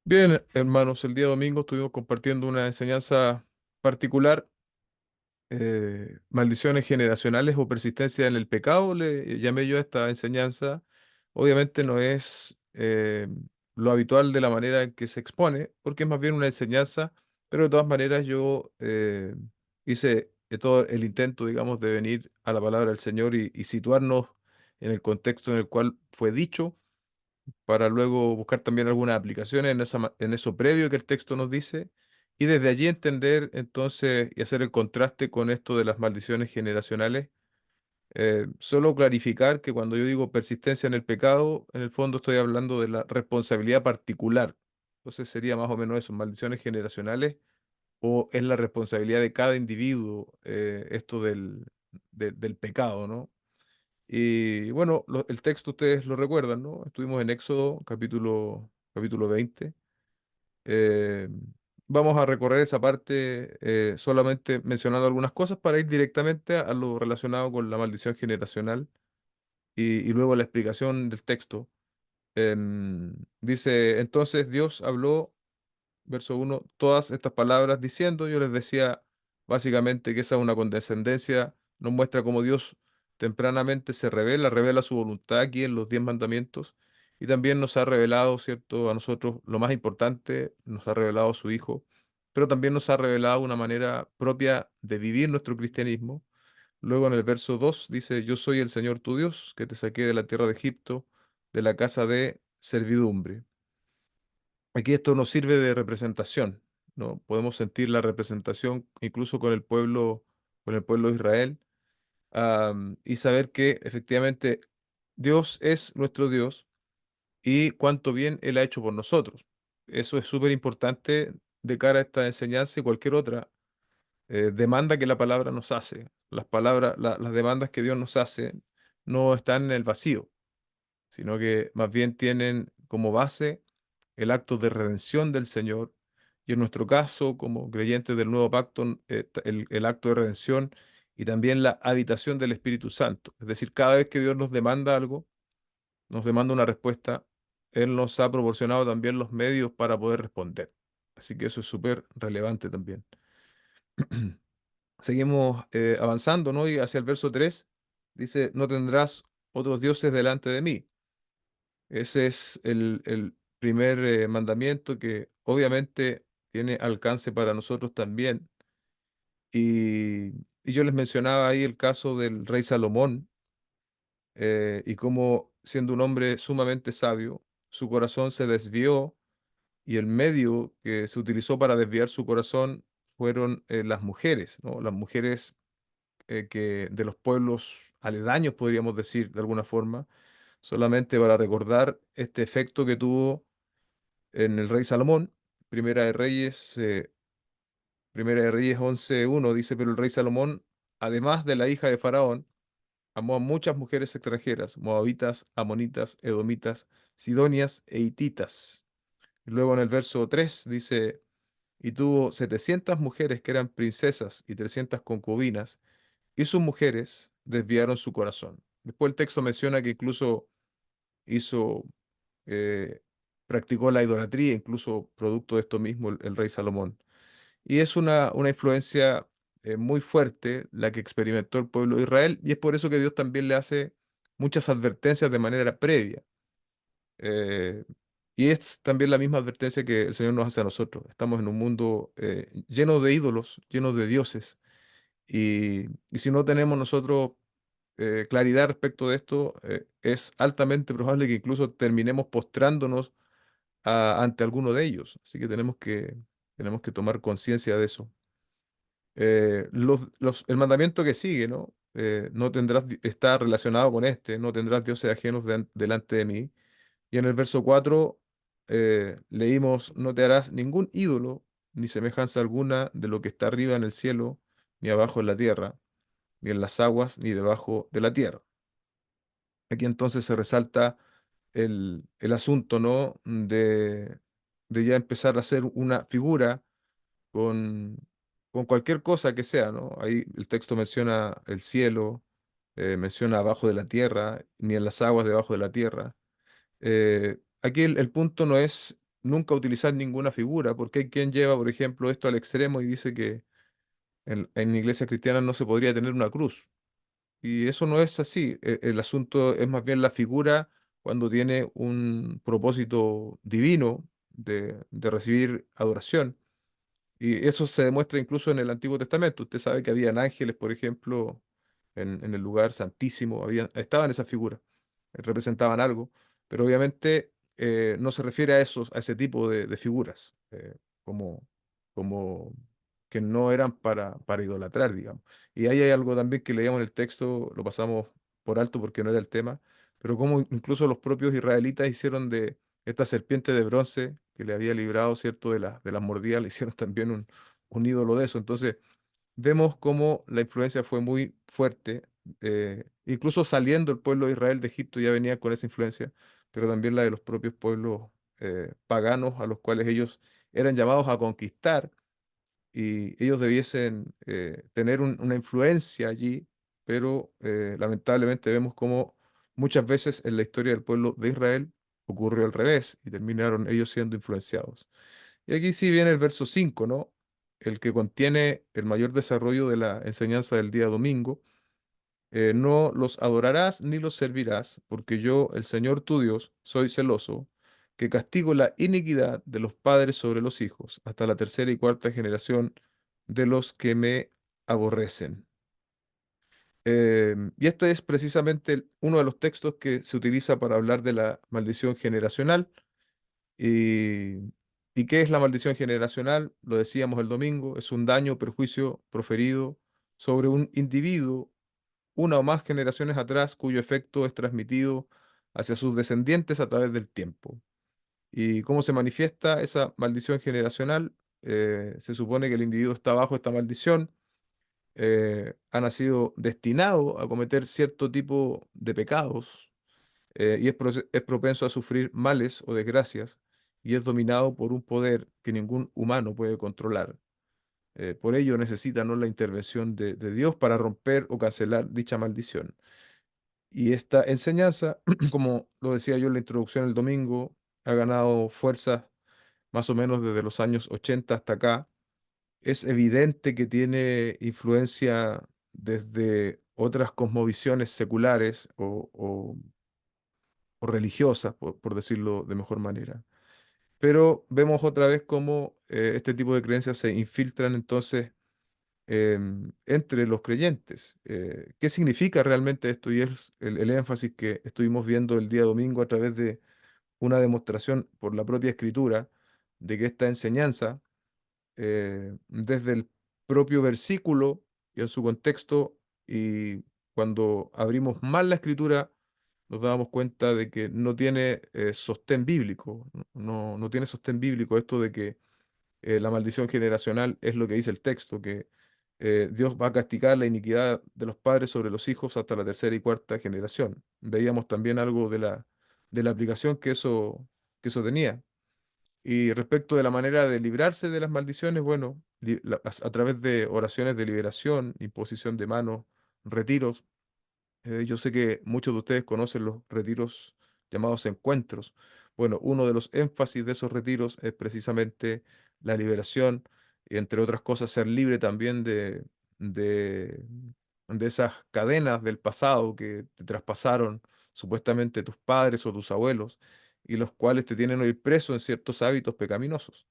Bien, hermanos, el día domingo estuvimos compartiendo una enseñanza particular, maldiciones generacionales o persistencia en el pecado, le llamé yo a esta enseñanza. Obviamente no es lo habitual de la manera en que se expone, porque es más bien una enseñanza, pero de todas maneras yo hice todo el intento, digamos, de venir a la palabra del Señor y situarnos en el contexto en el cual fue dicho para luego buscar también algunas aplicaciones en en eso previo que el texto nos dice, y desde allí entender entonces y hacer el contraste con esto de las maldiciones generacionales. Solo clarificar que cuando yo digo persistencia en el pecado, en el fondo estoy hablando de la responsabilidad particular. Entonces sería más o menos eso, maldiciones generacionales, o es la responsabilidad de cada individuo, esto del pecado, ¿no? Y bueno, el texto ustedes lo recuerdan, ¿no? Estuvimos en Éxodo, capítulo 20. Eh, Vamos a recorrer esa parte solamente mencionando algunas cosas para ir directamente a lo relacionado con la maldición generacional y luego la explicación del texto. Dice, entonces Dios habló verso uno, todas estas palabras diciendo, yo les decía básicamente que esa es una condescendencia, nos muestra cómo Dios tempranamente se revela, revela su voluntad aquí en los 10 mandamientos y también nos ha revelado, ¿cierto? A nosotros lo más importante, nos ha revelado su Hijo, pero también nos ha revelado una manera propia de vivir nuestro cristianismo. Luego en el verso 2 dice, yo soy el Señor tu Dios, que te saqué de la tierra de Egipto, de la casa de servidumbre. Aquí esto nos sirve de representación, ¿no? Podemos sentir la representación incluso con el pueblo de Israel, y saber que efectivamente Dios es nuestro Dios y cuánto bien Él ha hecho por nosotros. Eso es súper importante de cara a esta enseñanza y cualquier otra demanda que la palabra nos hace. Las palabras, las demandas que Dios nos hace no están en el vacío, sino que más bien tienen como base el acto de redención del Señor, y en nuestro caso, como creyentes del nuevo pacto, el acto de redención y también la habitación del Espíritu Santo. Es decir, cada vez que Dios nos demanda algo, nos demanda una respuesta, Él nos ha proporcionado también los medios para poder responder. Así que eso es súper relevante también. Seguimos avanzando, ¿no? Y hacia el verso 3 dice, no tendrás otros dioses delante de mí. Ese es el primer mandamiento que obviamente tiene alcance para nosotros también. Y yo les mencionaba ahí el caso del rey Salomón, y cómo siendo un hombre sumamente sabio, su corazón se desvió y el medio que se utilizó para desviar su corazón fueron las mujeres, ¿no? Las mujeres que de los pueblos aledaños, podríamos decir de alguna forma, solamente para recordar este efecto que tuvo en el rey Salomón. Primera de Reyes, eh, Primera de Reyes 11:1 dice, pero el rey Salomón, además de la hija de Faraón, amó a muchas mujeres extranjeras, moabitas, amonitas, edomitas, sidonias e hititas. Y luego en el verso 3 dice, y tuvo 700 mujeres que eran princesas y 300 concubinas, y sus mujeres desviaron su corazón. Después el texto menciona que incluso hizo, eh, practicó la idolatría, incluso producto de esto mismo el rey Salomón. Y es una influencia muy fuerte la que experimentó el pueblo de Israel, y es por eso que Dios también le hace muchas advertencias de manera previa. Eh, y es también la misma advertencia que el Señor nos hace a nosotros. Estamos en un mundo lleno de ídolos, lleno de dioses, y si no tenemos nosotros claridad respecto de esto, es altamente probable que incluso terminemos postrándonos ante alguno de ellos. Así que tenemos que tomar conciencia de eso. El mandamiento que sigue, ¿no? No tendrás, está relacionado con este, no tendrás dioses ajenos delante de mí. Y en el verso 4 leímos, no te harás ningún ídolo, ni semejanza alguna de lo que está arriba en el cielo, ni abajo en la tierra, ni en las aguas, ni debajo de la tierra. Aquí entonces se resalta el asunto, ¿no? De ya empezar a hacer una figura con, con cualquier cosa que sea, ¿no? Ahí el texto menciona el cielo, menciona abajo de la tierra, ni en las aguas debajo de la tierra. Aquí el punto no es nunca utilizar ninguna figura, porque hay quien lleva, por ejemplo, esto al extremo y dice que en iglesias cristianas no se podría tener una cruz. Y eso no es así. El asunto es más bien la figura cuando tiene un propósito divino de recibir adoración. Y eso se demuestra incluso en el Antiguo Testamento. Usted sabe que habían ángeles, por ejemplo, en el lugar santísimo, estaban esas figuras, representaban algo, pero obviamente no se refiere a a ese tipo de figuras, como, como que no eran para idolatrar, digamos. Y ahí hay algo también que leíamos en el texto, lo pasamos por alto porque no era el tema, pero como incluso los propios israelitas hicieron de esta serpiente de bronce que le había librado, ¿cierto?, de las mordidas, le hicieron también un ídolo de eso. Entonces, vemos cómo la influencia fue muy fuerte, incluso saliendo el pueblo de Israel de Egipto ya venía con esa influencia, pero también la de los propios pueblos paganos a los cuales ellos eran llamados a conquistar y ellos debiesen tener una influencia allí, pero lamentablemente vemos cómo muchas veces en la historia del pueblo de Israel ocurrió al revés y terminaron ellos siendo influenciados. Y aquí sí viene el verso 5, ¿no? El que contiene el mayor desarrollo de la enseñanza del día domingo. No los adorarás ni los servirás, porque yo, el Señor tu Dios, soy celoso, que castigo la iniquidad de los padres sobre los hijos, hasta la tercera y cuarta generación de los que me aborrecen. Y este es precisamente uno de los textos que se utiliza para hablar de la maldición generacional. ¿Y, y qué es la maldición generacional? Lo decíamos el domingo, es un daño o perjuicio proferido sobre un individuo una o más generaciones atrás cuyo efecto es transmitido hacia sus descendientes a través del tiempo. ¿Y cómo se manifiesta esa maldición generacional? Se supone que el individuo está bajo esta maldición, ha nacido destinado a cometer cierto tipo de pecados y es propenso a sufrir males o desgracias y es dominado por un poder que ningún humano puede controlar. Por ello necesita, ¿no?, la intervención de Dios para romper o cancelar dicha maldición. Y esta enseñanza, como lo decía yo en la introducción el domingo, ha ganado fuerzas más o menos desde los años 80 hasta acá. Es evidente que tiene influencia desde otras cosmovisiones seculares o religiosas, por decirlo de mejor manera. Pero vemos otra vez cómo este tipo de creencias se infiltran entonces entre los creyentes. ¿Qué significa realmente esto? Y es el énfasis que estuvimos viendo el día domingo a través de una demostración por la propia escritura de que esta enseñanza, desde el propio versículo y en su contexto, y cuando abrimos mal la escritura, nos damos cuenta de que no tiene sostén bíblico, no tiene sostén bíblico esto de que la maldición generacional es lo que dice el texto, que Dios va a castigar la iniquidad de los padres sobre los hijos hasta la tercera y cuarta generación. Veíamos también algo de la aplicación que eso tenía. Y respecto de la manera de librarse de las maldiciones, bueno, a través de oraciones de liberación, imposición de manos, retiros, yo sé que muchos de ustedes conocen los retiros llamados encuentros. Bueno, uno de los énfasis de esos retiros es precisamente la liberación y entre otras cosas ser libre también de, de esas cadenas del pasado que te traspasaron supuestamente tus padres o tus abuelos y los cuales te tienen hoy preso en ciertos hábitos pecaminosos.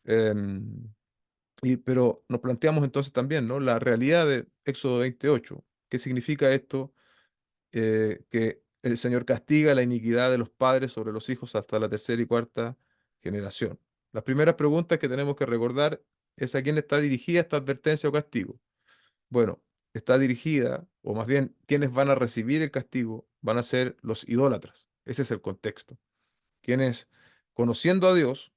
Em, pero nos planteamos entonces también, ¿no?, la realidad de Éxodo 28. ¿Qué significa esto? Que el Señor castiga la iniquidad de los padres sobre los hijos hasta la tercera y cuarta generación. Las primeras preguntas que tenemos que recordar es a quién está dirigida esta advertencia o castigo. Bueno, está dirigida, o más bien, quienes van a recibir el castigo van a ser los idólatras. Ese es el contexto. Quienes, conociendo a Dios,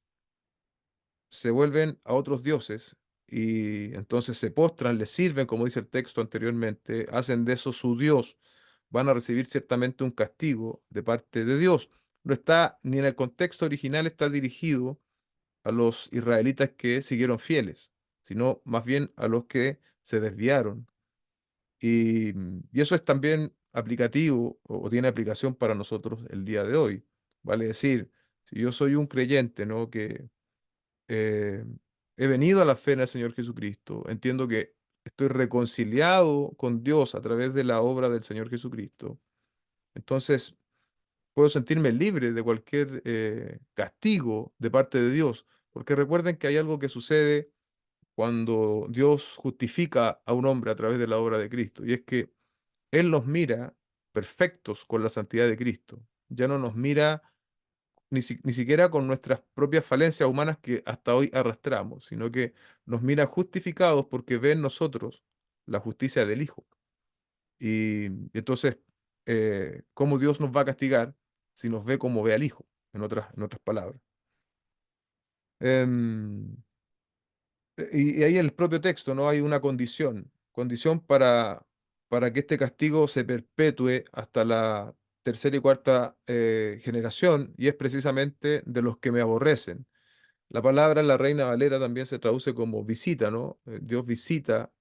se vuelven a otros dioses y entonces se postran, les sirven, como dice el texto anteriormente, hacen de eso su Dios, van a recibir ciertamente un castigo de parte de Dios. No está ni en el contexto original está dirigido a los israelitas que siguieron fieles, sino más bien a los que se desviaron. Y eso es también aplicativo o tiene aplicación para nosotros el día de hoy. Vale decir, Si yo soy un creyente, ¿no? Que eh, he venido a la fe en el Señor Jesucristo, entiendo que estoy reconciliado con Dios a través de la obra del Señor Jesucristo. Entonces, puedo sentirme libre de cualquier castigo de parte de Dios, porque recuerden que hay algo que sucede cuando Dios justifica a un hombre a través de la obra de Cristo, y es que Él nos mira perfectos con la santidad de Cristo. Ya no nos mira ni siquiera con nuestras propias falencias humanas que hasta hoy arrastramos, sino que nos mira justificados porque ve en nosotros la justicia del Hijo. Y entonces, ¿cómo Dios nos va a castigar si nos ve como ve al Hijo? En otras palabras. Em, y ahí en el propio texto, ¿no? Hay una condición para que este castigo se perpetúe hasta la tercera y cuarta generación, y es precisamente de los que me aborrecen. La palabra en la Reina Valera también se traduce como visita, ¿no? Dios visita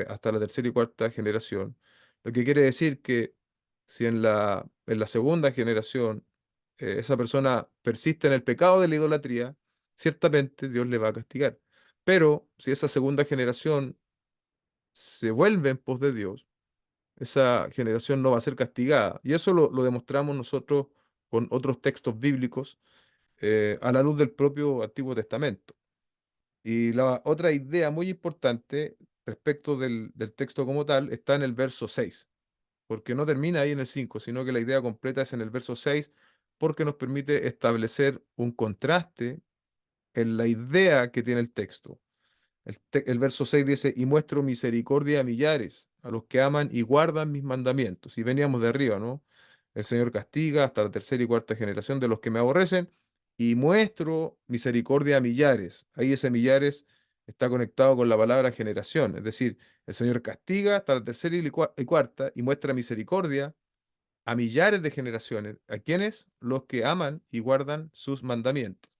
hasta la tercera y cuarta generación. Lo que quiere decir que si en la segunda generación esa persona persiste en el pecado de la idolatría, ciertamente Dios le va a castigar. Pero si esa segunda generación se vuelve en pos de Dios, esa generación no va a ser castigada. Y eso lo demostramos nosotros con otros textos bíblicos a la luz del propio Antiguo Testamento. Y la otra idea muy importante respecto del texto como tal está en el verso 6, porque no termina ahí en el 5, sino que la idea completa es en el verso 6, porque nos permite establecer un contraste en la idea que tiene el texto. El verso 6 dice, y muestro misericordia a millares, a los que aman y guardan mis mandamientos. Y veníamos de arriba, ¿no? El Señor castiga hasta la tercera y cuarta generación de los que me aborrecen, y muestro misericordia a millares. Ahí ese millares está conectado con la palabra generación, es decir, el Señor castiga hasta la tercera y cuarta y muestra misericordia a millares de generaciones. ¿A quiénes? Los que aman y guardan sus mandamientos.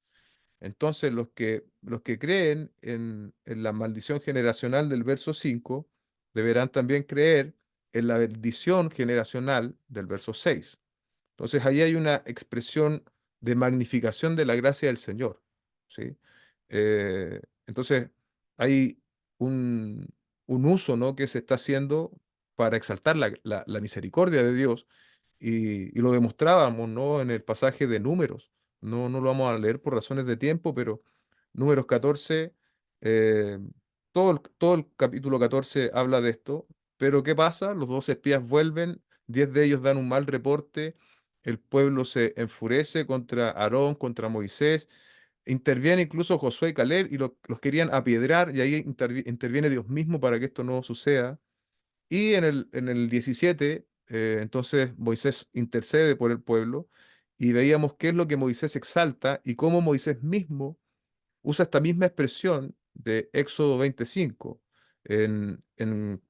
Entonces, los que creen en la maldición generacional del verso 5 deberán también creer en la bendición generacional del verso 6. Entonces, ahí hay una expresión de magnificación de la gracia del Señor, ¿sí? Entonces, hay un, un uso, ¿no? que se está haciendo para exaltar la misericordia de Dios y lo demostrábamos, ¿no? en el pasaje de Números. No lo vamos a leer por razones de tiempo, pero Números 14, eh, todo el capítulo 14 habla de esto. Pero ¿qué pasa? Los dos espías vuelven, 10 de ellos dan un mal reporte, el pueblo se enfurece contra Aarón, contra Moisés, interviene incluso Josué y Caleb y los querían apiedrar, y ahí interviene Dios mismo para que esto no suceda. Y en el 17, entonces Moisés intercede por el pueblo, y veíamos qué es lo que Moisés exalta y cómo Moisés mismo usa esta misma expresión de Éxodo 25 en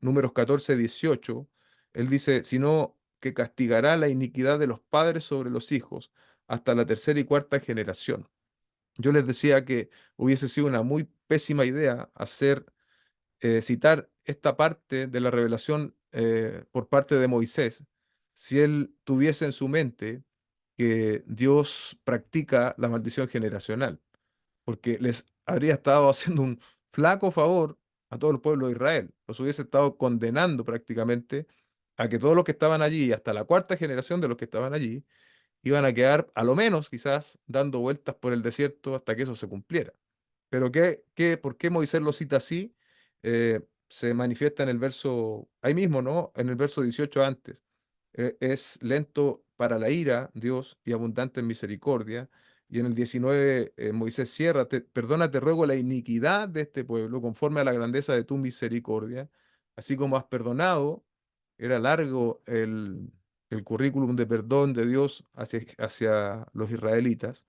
Números 14, 18. Él dice, sino que castigará la iniquidad de los padres sobre los hijos hasta la tercera y cuarta generación. Yo les decía que hubiese sido una muy pésima idea citar esta parte de la revelación por parte de Moisés, si él tuviese en su mente que Dios practica la maldición generacional, porque les habría estado haciendo un flaco favor a todo el pueblo de Israel. Los hubiese estado condenando prácticamente a que todos los que estaban allí, hasta la cuarta generación de los que estaban allí, iban a quedar a lo menos quizás dando vueltas por el desierto hasta que eso se cumpliera. Pero ¿por qué Moisés lo cita así? Se manifiesta en el verso, ahí mismo, ¿no? En el verso 18 antes. Es lento para la ira, Dios, y abundante en misericordia. Y en el 19, Moisés cierra, perdona, te ruego la iniquidad de este pueblo, conforme a la grandeza de tu misericordia, así como has perdonado. Era largo el currículum de perdón de Dios hacia los israelitas,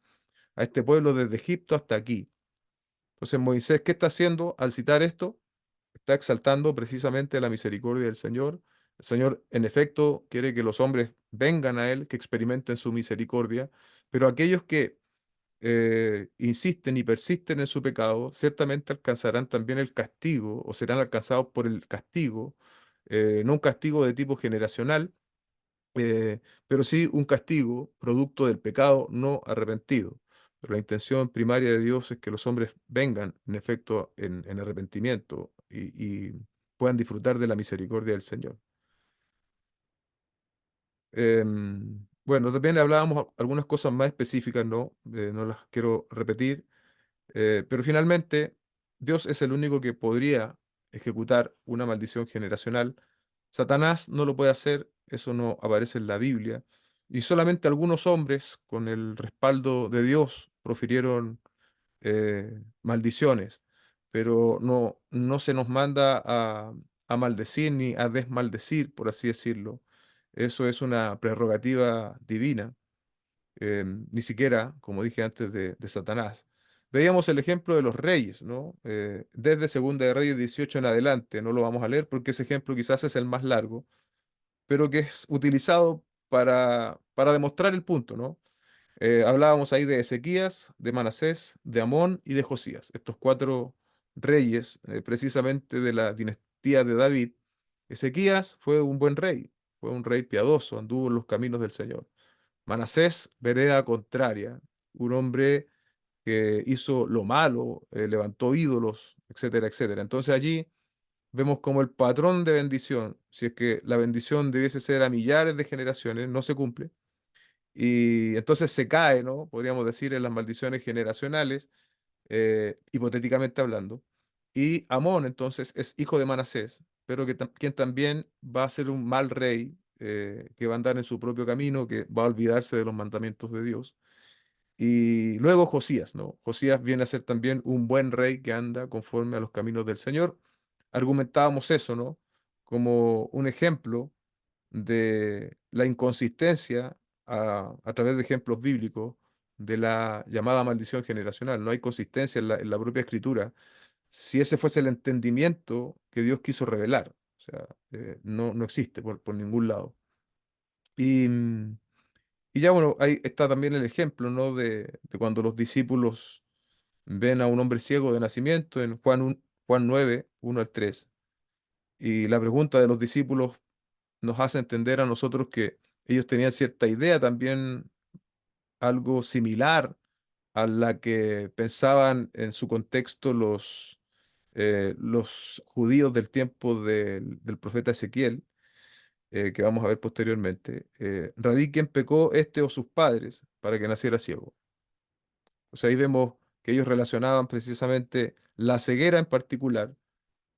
a este pueblo desde Egipto hasta aquí. Entonces Moisés, ¿qué está haciendo al citar esto? Está exaltando precisamente la misericordia del Señor. El Señor, en efecto, quiere que los hombres vengan a Él, que experimenten su misericordia, pero aquellos que insisten y persisten en su pecado, ciertamente alcanzarán también el castigo o serán alcanzados por el castigo, no un castigo de tipo generacional, pero sí un castigo producto del pecado no arrepentido. Pero la intención primaria de Dios es que los hombres vengan, en efecto, en arrepentimiento y puedan disfrutar de la misericordia del Señor. Bueno, también hablábamos algunas cosas más específicas, ¿no? No las quiero repetir, pero finalmente Dios es el único que podría ejecutar una maldición generacional. Satanás no lo puede hacer, eso no aparece en la Biblia, y solamente algunos hombres con el respaldo de Dios profirieron maldiciones, pero no se nos manda a maldecir ni a desmaldecir, por así decirlo. Eso es una prerrogativa divina, ni siquiera, como dije antes, de Satanás. Veíamos el ejemplo de los reyes, ¿no? Desde Segunda de Reyes 18 en adelante, no lo vamos a leer porque ese ejemplo quizás es el más largo, pero que es utilizado para demostrar el punto, ¿no? Hablábamos ahí de Ezequías, de Manasés, de Amón y de Josías, estos cuatro reyes, precisamente de la dinastía de David. Ezequías fue un buen rey, fue un rey piadoso, anduvo en los caminos del Señor. Manasés, vereda contraria, un hombre que hizo lo malo, levantó ídolos, etcétera, etcétera. Entonces allí vemos como el patrón de bendición, si es que la bendición debiese ser a millares de generaciones, no se cumple y entonces se cae, ¿no? Podríamos decir en las maldiciones generacionales, hipotéticamente hablando. Y Amón, entonces, es hijo de Manasés, pero quien también va a ser un mal rey, que va a andar en su propio camino, que va a olvidarse de los mandamientos de Dios. Y luego Josías, ¿no? Josías viene a ser también un buen rey que anda conforme a los caminos del Señor. Argumentábamos eso, ¿no? Como un ejemplo de la inconsistencia a través de ejemplos bíblicos de la llamada maldición generacional. No hay consistencia en la propia escritura. Si ese fuese el entendimiento que Dios quiso revelar, o sea, no existe por ningún lado. Y, y ya bueno, ahí está también el ejemplo, ¿no? De cuando los discípulos ven a un hombre ciego de nacimiento en Juan 9, 1 al 3. Y la pregunta de los discípulos nos hace entender a nosotros que ellos tenían cierta idea también, algo similar a la que pensaban en su contexto los judíos del tiempo del profeta Ezequiel, que vamos a ver posteriormente. Rabí, ¿quién pecó, este o sus padres, para que naciera ciego? O sea, ahí vemos que ellos relacionaban precisamente la ceguera en particular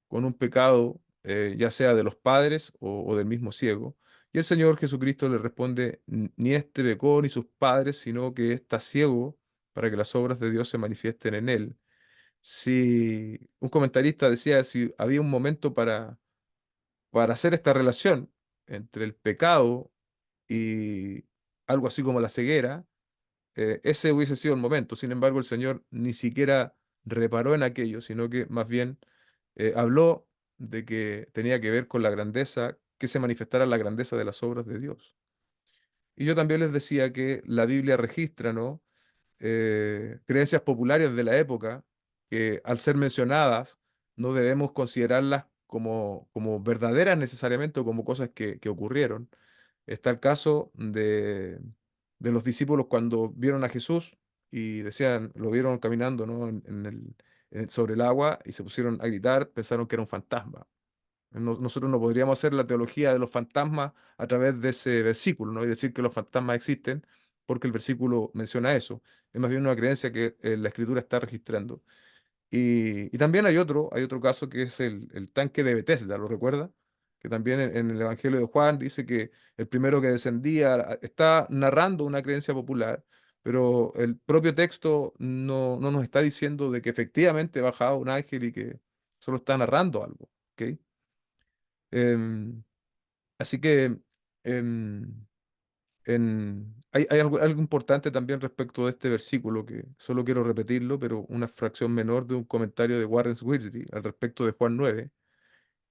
con un pecado, ya sea de los padres o del mismo ciego. Y el Señor Jesucristo le responde, Ni este pecó ni sus padres, sino que está ciego para que las obras de Dios se manifiesten en él". Si un comentarista decía si había un momento para hacer esta relación entre el pecado y algo así como la ceguera, ese hubiese sido el momento. Sin embargo, el Señor ni siquiera reparó en aquello, sino que más bien habló de que tenía que ver con la grandeza, que se manifestara la grandeza de las obras de Dios. Y yo también les decía que la Biblia registra, ¿no? Creencias populares de la época que al ser mencionadas no debemos considerarlas como verdaderas necesariamente o como cosas que ocurrieron. Está el caso de los discípulos cuando vieron a Jesús y decían, lo vieron caminando, ¿no? Sobre el agua y se pusieron a gritar, pensaron que era un fantasma. Nosotros no podríamos hacer la teología de los fantasmas a través de ese versículo, ¿no? Y decir que los fantasmas existen porque el versículo menciona eso. Es más bien una creencia que la Escritura está registrando. Y también hay otro caso que es el tanque de Bethesda, ¿lo recuerda? Que también en el Evangelio de Juan dice que el primero que descendía está narrando una creencia popular, pero el propio texto no nos está diciendo de que efectivamente bajaba un ángel y que solo está narrando algo, ¿ok? Em, Así que em, hay algo importante también respecto de este versículo que solo quiero repetirlo, pero una fracción menor de un comentario de Warren Wiersbe al respecto de Juan 9.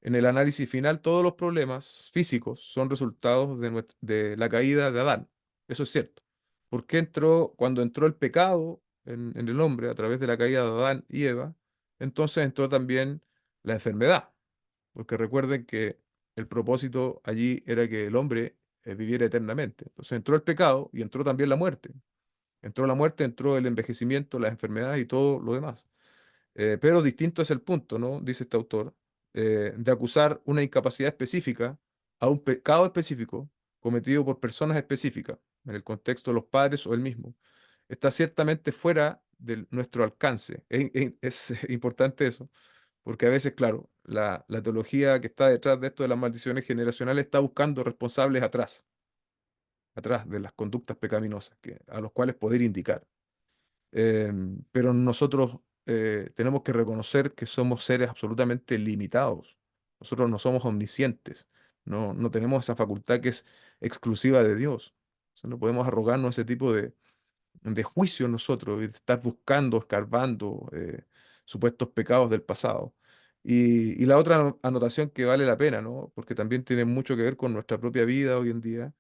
En el análisis final, todos los problemas físicos son resultados de la caída de Adán. Eso es cierto. Porque cuando entró el pecado en el hombre a través de la caída de Adán y Eva, entonces entró también la enfermedad. Porque recuerden que el propósito allí era que el hombre viviera eternamente. Entonces entró el pecado y entró también la muerte. Entró la muerte, entró el envejecimiento, las enfermedades y todo lo demás. Pero distinto es el punto, ¿no? Dice este autor, de acusar una incapacidad específica a un pecado específico cometido por personas específicas, en el contexto de los padres o el mismo. Está ciertamente fuera de nuestro alcance. Es importante eso, porque a veces, claro, la teología que está detrás de esto de las maldiciones generacionales está buscando responsables atrás de las conductas pecaminosas a los cuales poder indicar. Pero nosotros tenemos que reconocer que somos seres absolutamente limitados. Nosotros no somos omniscientes, no tenemos esa facultad que es exclusiva de Dios. O sea, no podemos arrogarnos ese tipo de juicio nosotros y de estar buscando, escarbando supuestos pecados del pasado. Y la otra anotación que vale la pena, ¿no? Porque también tiene mucho que ver con nuestra propia vida hoy en día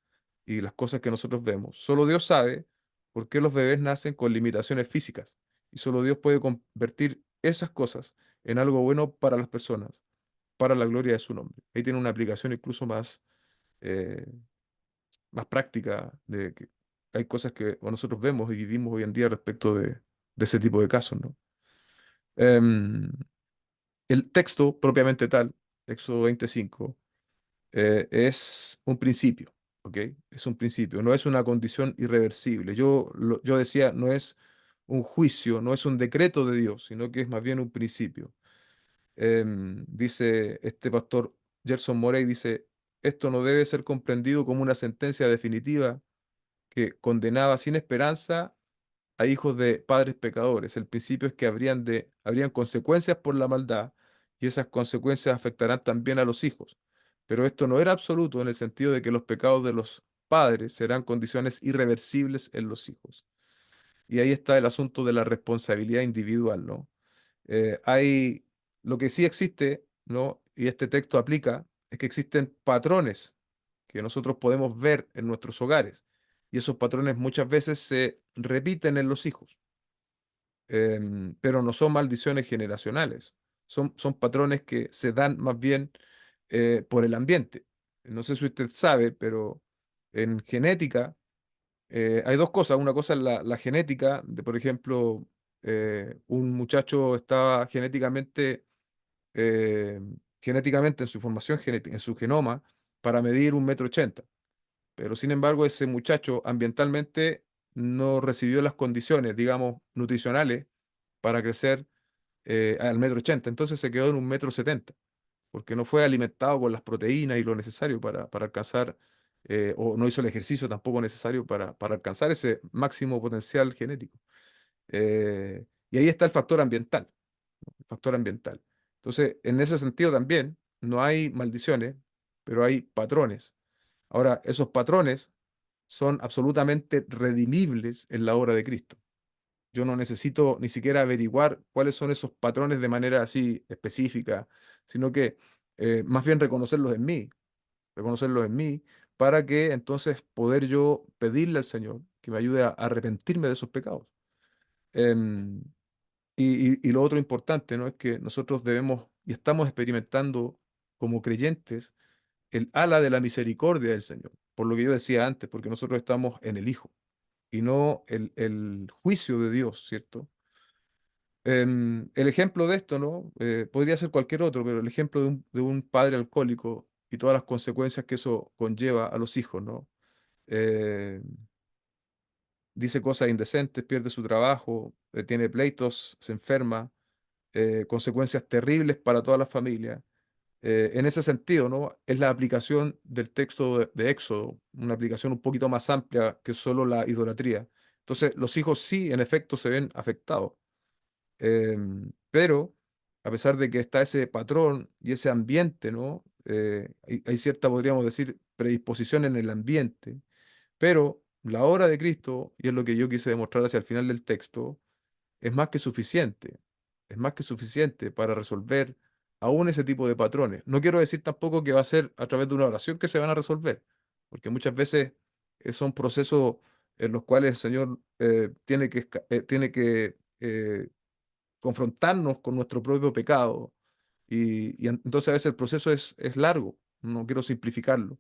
y las cosas que nosotros vemos. Solo Dios sabe por qué los bebés nacen con limitaciones físicas y solo Dios puede convertir esas cosas en algo bueno para las personas, para la gloria de su nombre. Ahí tiene una aplicación incluso eh, más práctica de que hay cosas que nosotros vemos y vivimos hoy en día respecto de ese tipo de casos, ¿no? Em, el texto propiamente tal, Éxodo 25, es un principio, ¿ok? Es un principio, no es una condición irreversible. Yo decía, no es un juicio, no es un decreto de Dios, sino que es más bien un principio. Dice este pastor Gerson Morey, dice, esto no debe ser comprendido como una sentencia definitiva que condenaba sin esperanza a hijos de padres pecadores. El principio es que habrían consecuencias por la maldad y esas consecuencias afectarán también a los hijos. Pero esto no era absoluto en el sentido de que los pecados de los padres serán condiciones irreversibles en los hijos. Y ahí está el asunto de la responsabilidad individual, ¿no? Hay lo que sí existe, ¿no? Y este texto aplica, es que existen patrones que nosotros podemos ver en nuestros hogares. Y esos patrones muchas veces se repiten en los hijos, pero no son maldiciones generacionales. Son patrones que se dan más bien por el ambiente. No sé si usted sabe, pero en genética hay dos cosas. Una cosa es la genética, de por ejemplo, un muchacho estaba eh, genéticamente en su información genética, en su genoma, para medir 1,80 m. Pero sin embargo, ese muchacho ambientalmente no recibió las condiciones, digamos, nutricionales para crecer al 1,80 m. Entonces se quedó en 1,70 m, porque no fue alimentado con las proteínas y lo necesario para alcanzar, o no hizo el ejercicio tampoco necesario para alcanzar ese máximo potencial genético. Y ahí está el factor ambiental, el factor ambiental. Entonces, en ese sentido también no hay maldiciones, pero hay patrones. Ahora, esos patrones son absolutamente redimibles en la obra de Cristo. Yo no necesito ni siquiera averiguar cuáles son esos patrones de manera así específica, sino que más bien reconocerlos en mí, para que entonces poder yo pedirle al Señor que me ayude a arrepentirme de esos pecados. Em, y lo otro importante, ¿no? Es que nosotros debemos y estamos experimentando como creyentes el ala de la misericordia del Señor, por lo que yo decía antes, porque nosotros estamos en el Hijo y no el juicio de Dios, ¿cierto? El ejemplo de esto, ¿no? Podría ser cualquier otro, pero el ejemplo de un padre alcohólico y todas las consecuencias que eso conlleva a los hijos, ¿no? Eh, Dice cosas indecentes, pierde su trabajo, tiene pleitos, se enferma, consecuencias terribles para toda la familia. En ese sentido, ¿no? Es la aplicación del texto de Éxodo, una aplicación un poquito más amplia que solo la idolatría. Entonces, los hijos sí, en efecto, se ven afectados. Pero, a pesar de que está ese patrón y ese ambiente, ¿no? Hay cierta, podríamos decir, predisposición en el ambiente, pero la obra de Cristo, y es lo que yo quise demostrar hacia el final del texto, es más que suficiente. Es más que suficiente para resolver aún ese tipo de patrones. No quiero decir tampoco que va a ser a través de una oración que se van a resolver, porque muchas veces son procesos en los cuales el Señor tiene que confrontarnos con nuestro propio pecado. Y entonces a veces el proceso es largo, no quiero simplificarlo,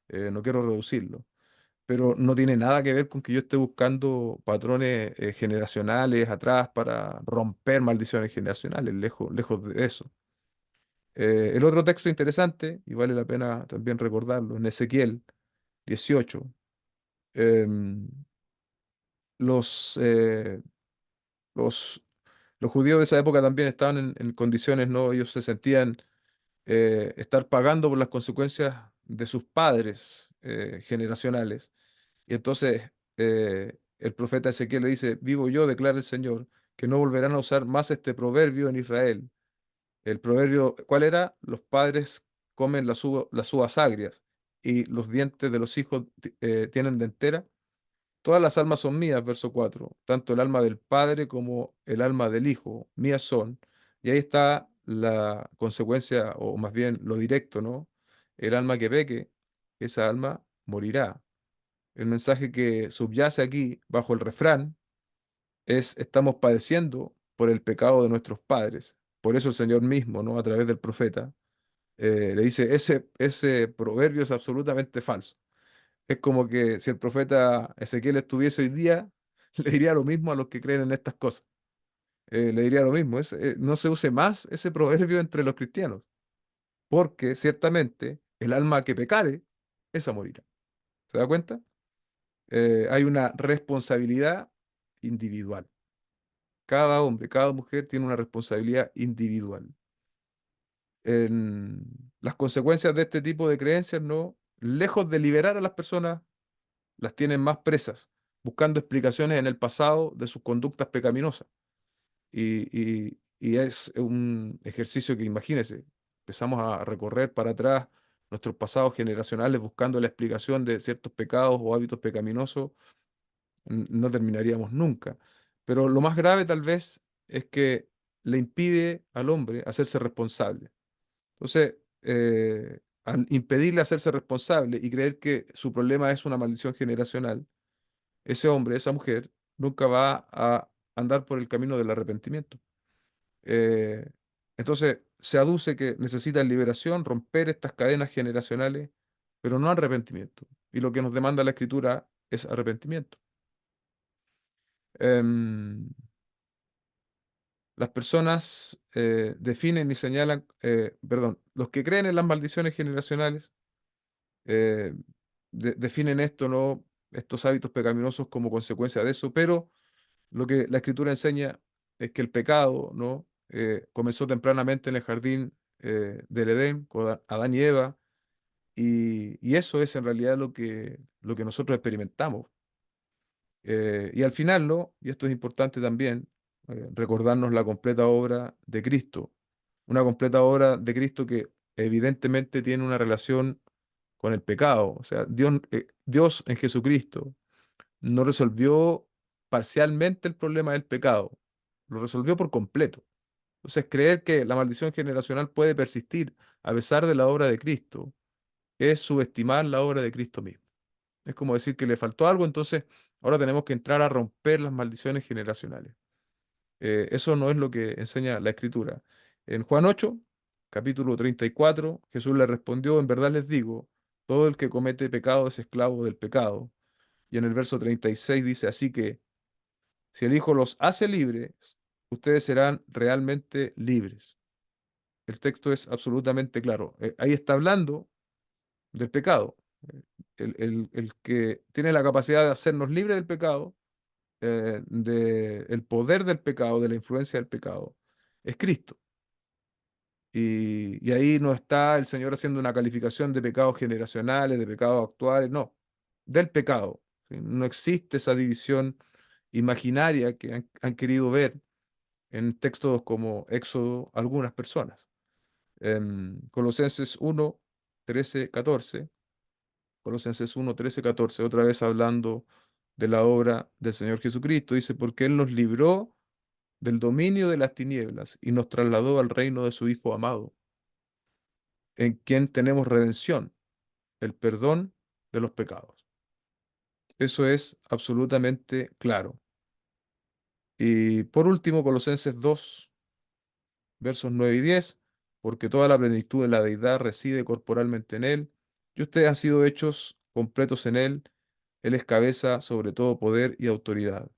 no quiero reducirlo, pero no tiene nada que ver con que yo esté buscando patrones generacionales atrás para romper maldiciones generacionales, lejos, lejos de eso. El otro texto interesante, y vale la pena también recordarlo, en Ezequiel 18, em, los, eh, los, los judíos de esa época también estaban en condiciones, ¿no? Ellos se sentían estar pagando por las consecuencias de sus padres generacionales. Y entonces el profeta Ezequiel le dice, vivo yo, declara el Señor, que no volverán a usar más este proverbio en Israel. El proverbio, ¿cuál era? Los padres comen las uvas agrias y los dientes de los hijos tienen dentera. Todas las almas son mías, verso 4. Tanto el alma del padre como el alma del hijo, mías son. Y ahí está la consecuencia, o más bien lo directo, ¿no? El alma que peque, esa alma morirá. El mensaje que subyace aquí, bajo el refrán, es: estamos padeciendo por el pecado de nuestros padres. Por eso el Señor mismo, ¿no? A través del profeta, le dice, ese proverbio es absolutamente falso. Es como que si el profeta Ezequiel estuviese hoy día, le diría lo mismo a los que creen en estas cosas. Le diría lo mismo, no se use más ese proverbio entre los cristianos, porque ciertamente el alma que pecare, esa morirá. ¿Se da cuenta? Hay una responsabilidad individual. Cada hombre, cada mujer tiene una responsabilidad individual. En las consecuencias de este tipo de creencias, ¿no? Lejos de liberar a las personas, las tienen más presas, buscando explicaciones en el pasado de sus conductas pecaminosas. Y es un ejercicio que, imagínense, empezamos a recorrer para atrás nuestros pasados generacionales buscando la explicación de ciertos pecados o hábitos pecaminosos, no terminaríamos nunca. Pero lo más grave tal vez es que le impide al hombre hacerse responsable. Entonces, al impedirle hacerse responsable y creer que su problema es una maldición generacional, ese hombre, esa mujer, nunca va a andar por el camino del arrepentimiento. Eh, entonces, se aduce que necesitan liberación, romper estas cadenas generacionales, pero no arrepentimiento. Y lo que nos demanda la Escritura es arrepentimiento. Em, las personas definen y señalan, perdón, los que creen en las maldiciones generacionales eh, definen esto, ¿no? Estos hábitos pecaminosos como consecuencia de eso, pero lo que la Escritura enseña es que el pecado, ¿no? Comenzó tempranamente en el jardín del Edén con Adán y Eva, y eso es en realidad lo que nosotros experimentamos. Y al final, ¿no? Y esto es importante también, recordarnos la completa obra de Cristo, una completa obra de Cristo que evidentemente tiene una relación con el pecado. O sea, Dios en Jesucristo no resolvió parcialmente el problema del pecado, lo resolvió por completo. Entonces, creer que la maldición generacional puede persistir a pesar de la obra de Cristo es subestimar la obra de Cristo mismo. Es como decir que le faltó algo, entonces ahora tenemos que entrar a romper las maldiciones generacionales. Eso no es lo que enseña la Escritura. En Juan 8, capítulo 34, Jesús le respondió, en verdad les digo, todo el que comete pecado es esclavo del pecado. Y en el verso 36 dice, así que si el Hijo los hace libres, ustedes serán realmente libres. El texto es absolutamente claro. Ahí está hablando del pecado. El que tiene la capacidad de hacernos libres del pecado, del poder del pecado, de la influencia del pecado, es Cristo. Y ahí no está el Señor haciendo una calificación de pecados generacionales, de pecados actuales, no, del pecado. ¿Sí? No existe esa división imaginaria que han querido ver en textos como Éxodo algunas personas. Colosenses 1, 13, 14. Colosenses 1, 13, 14, otra vez hablando de la obra del Señor Jesucristo, dice, porque Él nos libró del dominio de las tinieblas y nos trasladó al reino de su Hijo amado, en quien tenemos redención, el perdón de los pecados. Eso es absolutamente claro. Y por último, Colosenses 2, versos 9 y 10, porque toda la plenitud de la deidad reside corporalmente en Él, y ustedes han sido hechos completos en Él. Él es cabeza sobre todo poder y autoridad.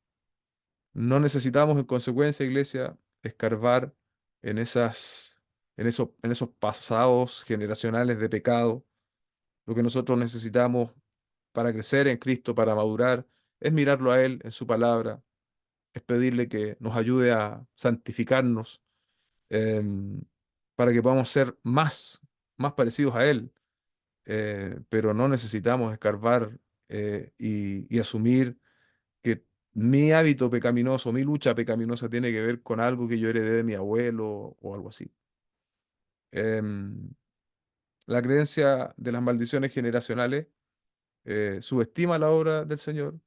No necesitamos, en consecuencia, iglesia, escarbar en en esos pasados generacionales de pecado. Lo que nosotros necesitamos para crecer en Cristo, para madurar, es mirarlo a Él en su palabra, es pedirle que nos ayude a santificarnos, em, para que podamos ser más parecidos a Él. Pero no necesitamos escarbar y asumir que mi hábito pecaminoso, mi lucha pecaminosa tiene que ver con algo que yo heredé de mi abuelo o algo así. Em, la creencia de las maldiciones generacionales subestima la obra del Señor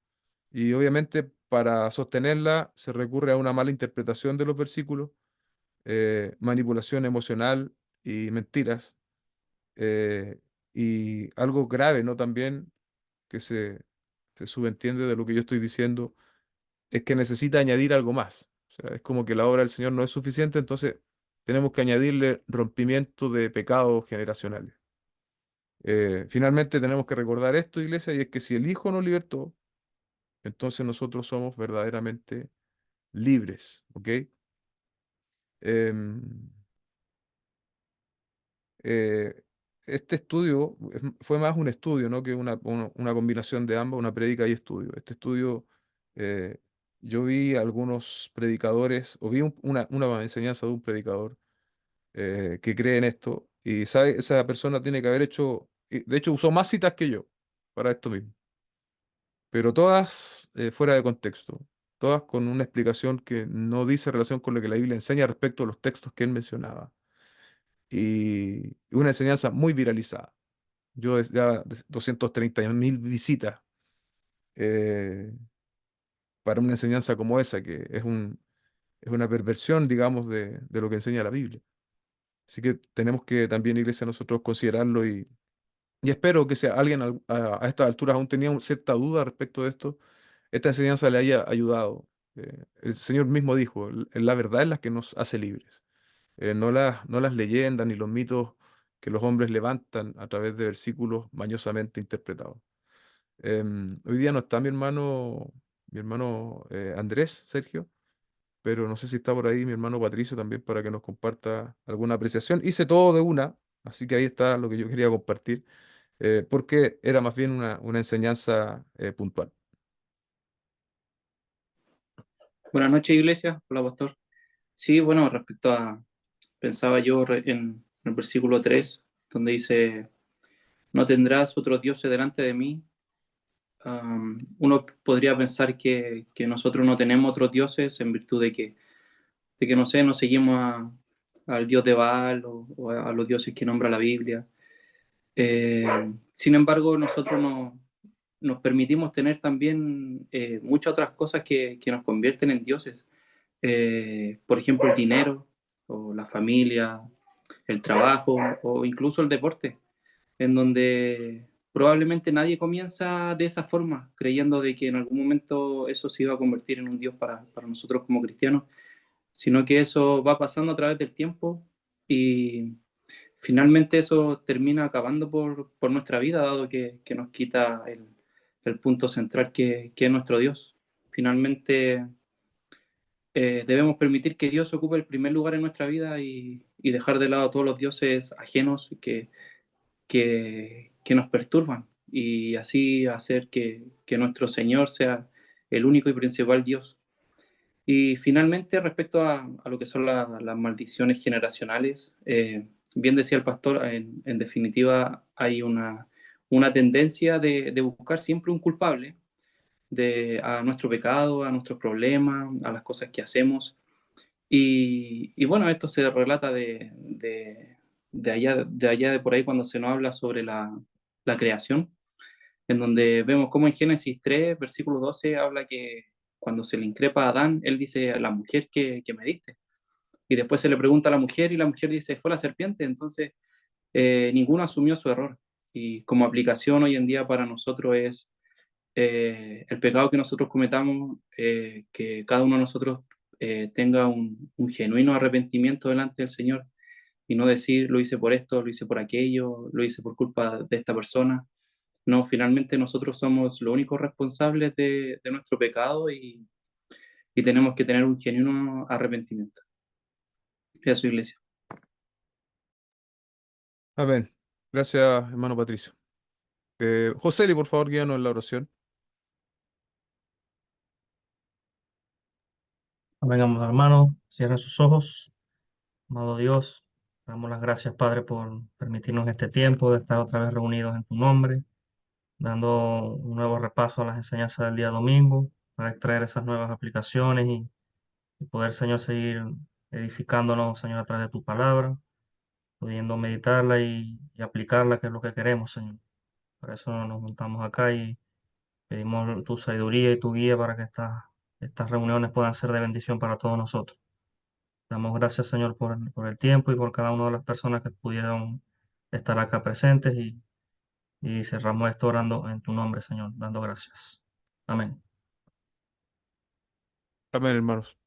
y obviamente para sostenerla se recurre a una mala interpretación de los versículos, manipulación emocional y mentiras. eh, y algo grave, ¿no? También que se subentiende de lo que yo estoy diciendo es que necesita añadir algo más. O sea, es como que la obra del Señor no es suficiente, entonces tenemos que añadirle rompimiento de pecados generacionales. Finalmente tenemos que recordar esto, iglesia, y es que si el Hijo nos libertó, entonces nosotros somos verdaderamente libres, ¿ok? Em, eh, este estudio fue más un estudio, ¿no? Que una combinación de ambas, una prédica y estudio. Este estudio, eh, yo vi algunos predicadores, o vi una enseñanza de un predicador que cree en esto, y sabe, esa persona tiene que haber hecho, y de hecho usó más citas que yo para esto mismo, pero todas fuera de contexto, todas con una explicación que no dice relación con lo que la Biblia enseña respecto a los textos que él mencionaba, y una enseñanza muy viralizada. Yo ya 230.000 visitas eh, para una enseñanza como esa, que es una perversión, digamos, de lo que enseña la Biblia. Así que tenemos que también, iglesia, nosotros considerarlo y espero que si alguien a estas alturas aún tenía cierta duda respecto de esto, esta enseñanza le haya ayudado. El Señor mismo dijo, La verdad es la que nos hace libres. No las leyendas ni los mitos que los hombres levantan a través de versículos mañosamente interpretados. Hoy día no está mi hermano Andrés, Sergio, pero no sé si está por ahí mi hermano Patricio también para que nos comparta alguna apreciación. Hice todo de una, así que ahí está lo que yo quería compartir, porque era más bien una enseñanza puntual. Buenas noches, Iglesia. Hola, pastor. Sí, bueno, pensaba yo en el versículo 3 donde dice, no tendrás otros dioses delante de mí. Uno podría pensar que nosotros no tenemos otros dioses en virtud de que no sé, no seguimos al dios de Baal o a los dioses que nombra la Biblia. Eh, Sin embargo, nosotros nos permitimos tener también muchas otras cosas que nos convierten en dioses. Por ejemplo, el dinero, o la familia, el trabajo, o incluso el deporte, en donde probablemente nadie comienza de esa forma, creyendo de que en algún momento eso se iba a convertir en un Dios para nosotros como cristianos, sino que eso va pasando a través del tiempo y finalmente eso termina acabando por nuestra vida, dado que nos quita el punto central que es nuestro Dios. Finalmente debemos permitir que Dios ocupe el primer lugar en nuestra vida y dejar de lado todos los dioses ajenos que nos perturban y así hacer que nuestro Señor sea el único y principal Dios. Y finalmente, respecto a lo que son las maldiciones generacionales, bien decía el pastor, en definitiva hay una tendencia de buscar siempre un culpable a nuestro pecado, a nuestros problemas, a las cosas que hacemos. Y bueno, esto se relata de allá de por ahí cuando se nos habla sobre la creación, en donde vemos cómo en Génesis 3 versículo 12 habla que cuando se le increpa a Adán, él dice a la mujer que me diste. Y después se le pregunta a la mujer y la mujer dice, fue la serpiente. Entonces, ninguno asumió su error. Y como aplicación hoy en día para nosotros es el pecado que nosotros cometamos, que cada uno de nosotros tenga un genuino arrepentimiento delante del Señor y no decir lo hice por esto, lo hice por aquello, lo hice por culpa de esta persona. No, finalmente nosotros somos los únicos responsables de nuestro pecado y tenemos que tener un genuino arrepentimiento. Eso, iglesia. Amén. Gracias, hermano Patricio. Joseli, por favor, guíanos en la oración. Vengamos, hermanos, cierren sus ojos. Amado Dios, damos las gracias, Padre, por permitirnos este tiempo de estar otra vez reunidos en tu nombre, dando un nuevo repaso a las enseñanzas del día domingo, para extraer esas nuevas aplicaciones y poder, Señor, seguir edificándonos, Señor, a través de tu palabra, pudiendo meditarla y aplicarla, que es lo que queremos, Señor. Por eso nos juntamos acá y pedimos tu sabiduría y tu guía para que estas reuniones puedan ser de bendición para todos nosotros. Damos gracias, Señor, por el tiempo y por cada una de las personas que pudieron estar acá presentes y cerramos esto orando en tu nombre, Señor, dando gracias. Amén. Amén, hermanos.